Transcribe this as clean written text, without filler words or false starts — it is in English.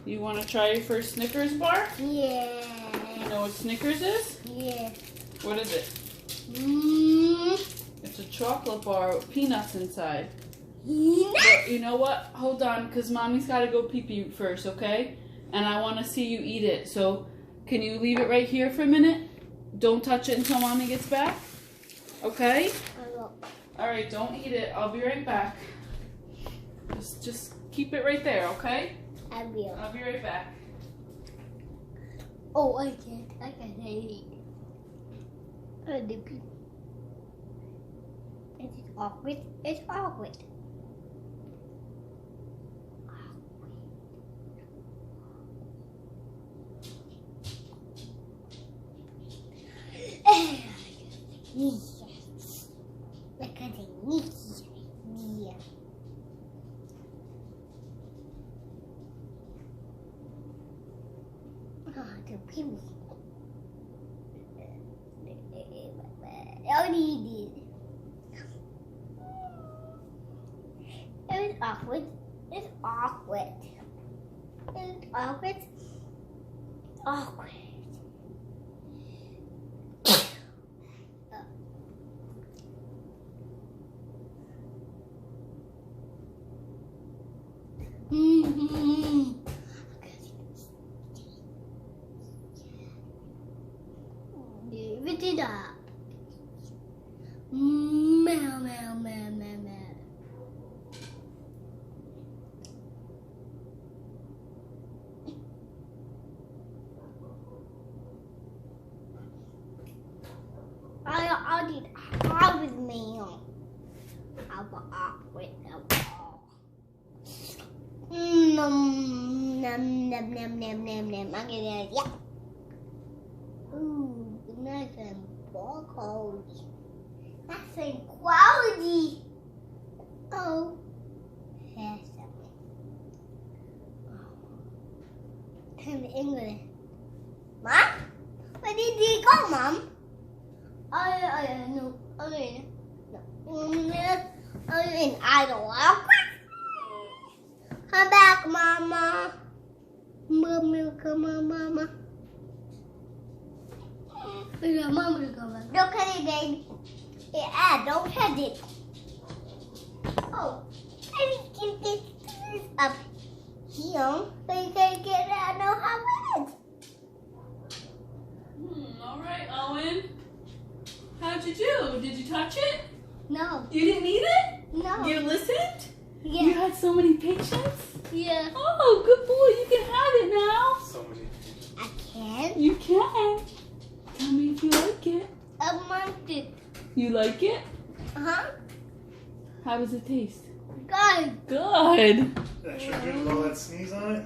You want to try your first Snickers bar? Yeah. You know what Snickers is? Yeah. What is it? Mm. It's a chocolate bar with peanuts inside. Yeah. But you know what? Hold on, because Mommy's got to go pee-pee first, okay? And I want to see you eat it. So can you leave it right here for a minute? Don't touch it until Mommy gets back. Okay? I will. Alright, don't eat it. I'll be right back. Just keep it right there, okay? I will. I'll be right back. Oh, I can't eat. I do pee. It's awkward. It's awkward. Yes. Look at the Mickey. Yeah. Oh, the penny. I need it. It was awkward. It's awkward. It's awkward. Awkward. Mm-hmm. Give it up. Meow, meow, meow, meow, meow. I did awkward meal. Awkward. Nom, nom, nom, nom, nom, nom, nom. I'm gonna, yeah. Ooh, nice and quality. Nice and quality. Oh, yes. Time to English. Mom? Where did he go, Mom? No. I'm in idle. Come back, Mama. Mama, come on, Mama. Mama, come back. Don't cut it, baby. Yeah, don't cut it. Oh, I can get this up here. So you can get out no how it. All right, Owen. How'd you do? Did you touch it? No. You didn't eat it? No. You listened? Yeah. You had so many patience? Yeah. Oh, good boy. You can have it now. So many. I can. You can. Tell me if you like it. I want it. You like it? Uh-huh. How does it taste? Good. Good. Extra good with all that sneeze on it?